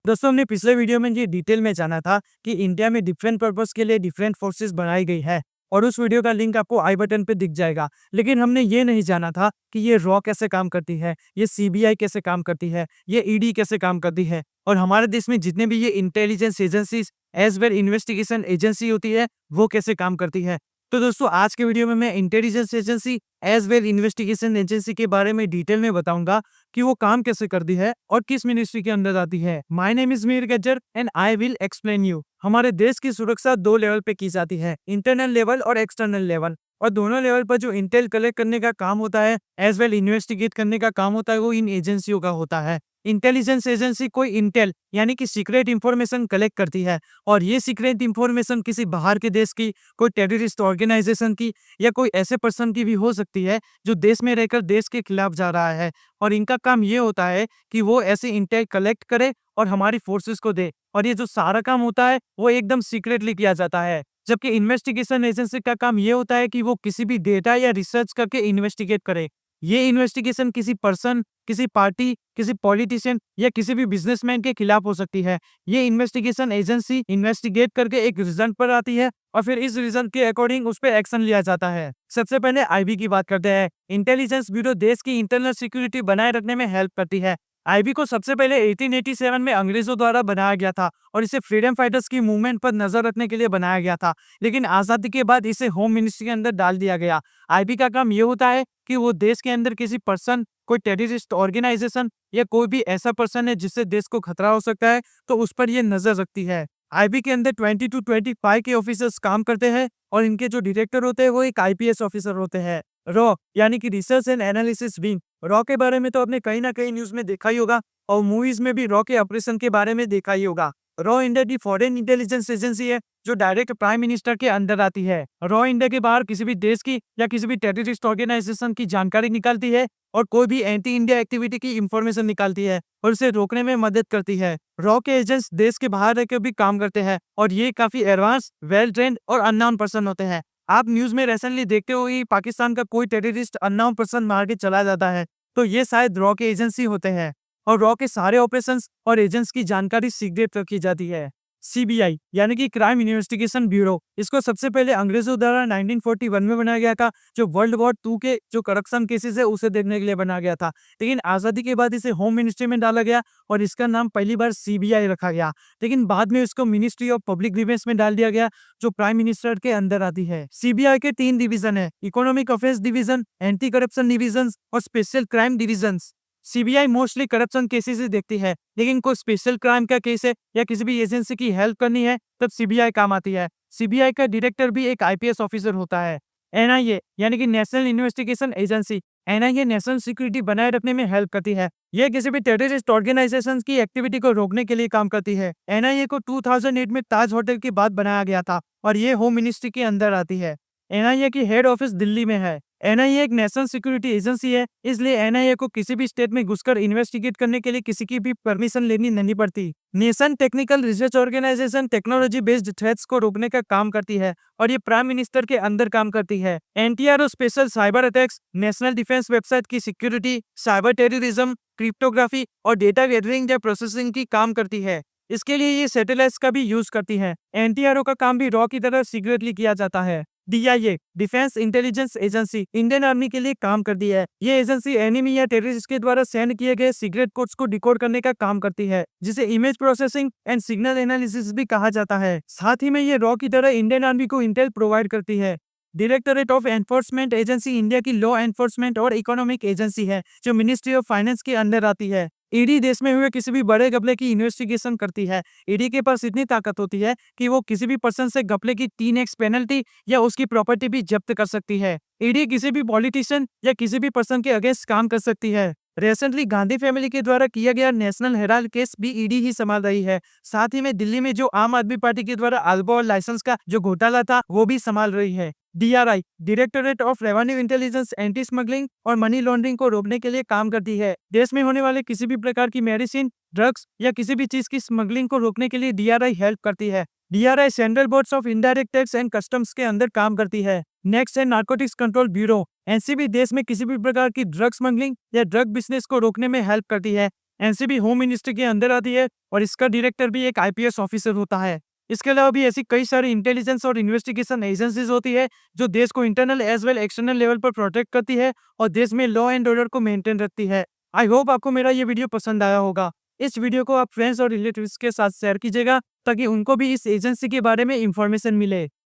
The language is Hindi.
दोस्तों, हमने पिछले वीडियो में ये डिटेल में जाना था कि इंडिया में डिफरेंट पर्पस के लिए डिफरेंट फोर्सेस बनाई गई है और उस वीडियो का लिंक आपको आई बटन पे दिख जाएगा। लेकिन हमने ये नहीं जाना था कि ये रॉ कैसे काम करती है, ये सीबीआई कैसे काम करती है, ये ईडी कैसे काम करती है और हमारे देश में जितने भी ये intelligence agencies as well investigation agency होती है वो कैसे काम करती है। तो दोस्तों, आज के वीडियो में मैं intelligence agency as well investigation agency के बारे में डिटेल में बताऊंगा कि वो काम कैसे करती है और किस मिनिस्ट्री के अंदर आती है। My name is Mir Gajjar and I will explain you. हमारे देश की सुरक्षा दो लेवल पे की जाती है, इंटरनल लेवल और एक्सटर्नल लेवल। और दोनों लेवल पर जो इंटेल कलेक्ट करने का काम होता है एज वेल इन्वेस्टिगेट करने का काम होता है वो इन एजेंसियों का होता है। इंटेलिजेंस एजेंसी कोई इंटेल यानी कि सीक्रेट इंफॉर्मेशन कलेक्ट करती है और ये सीक्रेट इंफॉर्मेशन किसी बाहर के देश की, कोई टेररिस्ट ऑर्गेनाइजेशन की या कोई ऐसे पर्सन की भी हो सकती है जो देश में रहकर देश के खिलाफ जा रहा है। और इनका काम ये होता है कि वो ऐसे इंटेल कलेक्ट करे और हमारी फोर्सेस को दे। और ये जो सारा काम होता है वो एकदम सीक्रेटली किया जाता है। जबकि इन्वेस्टिगेशन एजेंसी का काम ये होता है कि वो किसी भी डेटा या रिसर्च करके इन्वेस्टिगेट करे। ये इन्वेस्टिगेशन किसी पर्सन, किसी पार्टी, किसी पॉलिटिशियन या किसी भी बिजनेसमैन के खिलाफ हो सकती है। ये इन्वेस्टिगेशन एजेंसी इन्वेस्टिगेट करके एक रिजल्ट पर आती है और फिर इस रिजल्ट के अकॉर्डिंग उस पर एक्शन लिया जाता है। सबसे पहले आईबी की बात करते हैं। इंटेलिजेंस ब्यूरो देश की इंटरनल सिक्योरिटी बनाए रखने में हेल्प करती है। आईबी को सबसे पहले 1887 में अंग्रेजों द्वारा बनाया गया था और इसे फ्रीडम फाइटर्स की मूवमेंट पर नजर रखने के लिए बनाया गया था। लेकिन आजादी के बाद इसे होम मिनिस्ट्री के अंदर डाल दिया गया। आईबी का काम ये होता है कि वो देश के अंदर किसी पर्सन, कोई टेररिस्ट ऑर्गेनाइजेशन या कोई भी ऐसा पर्सन है जिससे देश को खतरा हो सकता है तो उस पर ये नजर रखती है। आईबी के अंदर 20 to 25 के ऑफिसर्स काम करते हैं और इनके जो डायरेक्टर होते हैं वो एक आईपीएस ऑफिसर होते हैं। रॉ यानी कि research and analysis wing. Raw के बारे में तो आपने कहीं ना कहीं न्यूज में देखा ही होगा और मूवीज में भी रॉ के ऑपरेशन के बारे में देखा ही होगा। रॉ इंडिया की फॉरेन इंटेलिजेंस एजेंसी है जो डायरेक्ट प्राइम मिनिस्टर के अंदर आती है। रॉ इंडिया के बाहर किसी भी देश की या किसी भी टेररिस्ट ऑर्गेनाइजेशन की जानकारी निकालती है और कोई भी एंटी इंडिया एक्टिविटी की इंफॉर्मेशन निकालती है और उसे रोकने में मदद करती है। रॉ के एजेंट्स देश के बाहर रहकर भी काम करते हैं और ये काफी एडवांस, वेल ट्रेंड और अननोन पर्सन होते हैं। आप न्यूज में रिसेंटली देखते हो कि पाकिस्तान का कोई टेररिस्ट अननोन पर्सन मार के चला जाता है तो ये शायद रॉ के एजेंसी होते हैं। और रॉ के सारे ऑपरेशंस और एजेंट्स की जानकारी सीक्रेट रखी जाती है। सीबीआई यानी कि क्राइम इन्वेस्टिगेशन ब्यूरो, इसको सबसे पहले अंग्रेजों द्वारा 1941 में बनाया गया था, जो वर्ल्ड वॉर 2 के जो करप्शन केसेस है उसे देखने के लिए बनाया गया था। लेकिन आजादी के बाद इसे होम मिनिस्ट्री में डाला गया और इसका नाम पहली बार सीबीआई रखा गया। लेकिन बाद में इसको मिनिस्ट्री ऑफ पब्लिक डिफेंस में डाल दिया गया जो प्राइम मिनिस्टर के अंदर आती है। सीबीआई के 3 डिवीजन है, economic affairs division, anti corruption division और special crime division. CBI mostly corruption cases ही देखती है, लेकिन कोई स्पेशल क्राइम का केस है या किसी भी एजेंसी की हेल्प करनी है तब सीबीआई काम आती है। सीबीआई का डायरेक्टर भी एक आईपीएस ऑफिसर होता है। एनआईए यानी कि national investigation agency, NIA national security बनाए रखने में हेल्प करती है। यह किसी भी टेररिस्ट ऑर्गेनाइजेशन की एक्टिविटी को रोकने के लिए काम करती है। एनआईए को 2008 में ताज होटल के बाद बनाया गया था और ये होम मिनिस्ट्री के अंदर आती है। एनआईए की हेड ऑफिस दिल्ली में है। एनआईए एक नेशनल सिक्योरिटी एजेंसी है, इसलिए एनआईए को किसी भी स्टेट में घुसकर इन्वेस्टिगेट करने के लिए किसी की भी परमिशन लेनी नहीं पड़ती। Nation technical research organisation technology based threats को रोकने का काम करती है और ये प्राइम मिनिस्टर के अंदर काम करती है। NTRO special cyber attacks, national defence website की सिक्योरिटी, साइबर टेररिज्म, क्रिप्टोग्राफी और डेटा गैदरिंग या प्रोसेसिंग की काम करती है। इसके लिए ये सैटेलाइट्स का भी यूज करती है। एनटीआरओ का काम भी रॉ की तरह सीक्रेटली किया जाता है। DIA defence intelligence agency Indian army के लिए काम करती है। ये एजेंसी एनिमी या टेररिस्ट के द्वारा सेंड किए गए सीक्रेट कोड्स को डिकोड करने का काम करती है, जिसे image processing and signal analysis भी कहा जाता है। साथ ही में ये रॉ की तरह इंडियन आर्मी को इंटेल प्रोवाइड करती है। Directorate of enforcement agency India की लॉ एनफोर्समेंट और इकोनॉमिक एजेंसी है जो मिनिस्ट्री ऑफ फाइनेंस के अंदर आती है। ईडी देश में हुए किसी भी बड़े घपले की इन्वेस्टिगेशन करती है। ईडी के पास इतनी ताकत होती है कि वो किसी भी पर्सन से घपले की 3x पेनल्टी या उसकी प्रॉपर्टी भी जब्त कर सकती है। ईडी किसी भी पॉलिटिशियन या किसी भी पर्सन के अगेंस्ट काम कर सकती है। रिसेंटली गांधी फैमिली के द्वारा किया गया नेशनल हेराल्ड केस भी ईडी ही संभाल रही है। साथ ही में दिल्ली में जो आम आदमी पार्टी के द्वारा अल्कोहल लाइसेंस का जो घोटाला था वो भी संभाल रही है। DRI directorate of revenue intelligence anti smuggling और मनी लॉन्ड्रिंग को रोकने के लिए काम करती है। देश में होने वाले किसी भी प्रकार की मेडिसिन, ड्रग्स या किसी भी चीज की स्मगलिंग को रोकने के लिए डीआरआई हेल्प करती है। DRI central boards of indirect tax and customs के अंदर काम करती है। नेक्स्ट है नार्कोटिक्स कंट्रोल ब्यूरो। एनसीबी देश में किसी भी प्रकार की ड्रग स्मगलिंग या ड्रग बिजनेस को रोकने में हेल्प करती है। एनसीबी होम मिनिस्ट्री के अंदर आती है और इसका डायरेक्टर भी एक आईपीएस ऑफिसर होता है। इसके अलावा भी ऐसी कई सारी इंटेलिजेंस और इन्वेस्टिगेशन एजेंसीज होती है जो देश को internal as well external level पर प्रोटेक्ट करती है और देश में लॉ एंड ऑर्डर को मेंटेन रखती है। आई होप आपको मेरा ये वीडियो पसंद आया होगा। इस वीडियो को आप फ्रेंड्स और रिलेटिव्स के साथ शेयर कीजिएगा ताकि उनको भी इस एजेंसी के बारे में इंफॉर्मेशन मिले।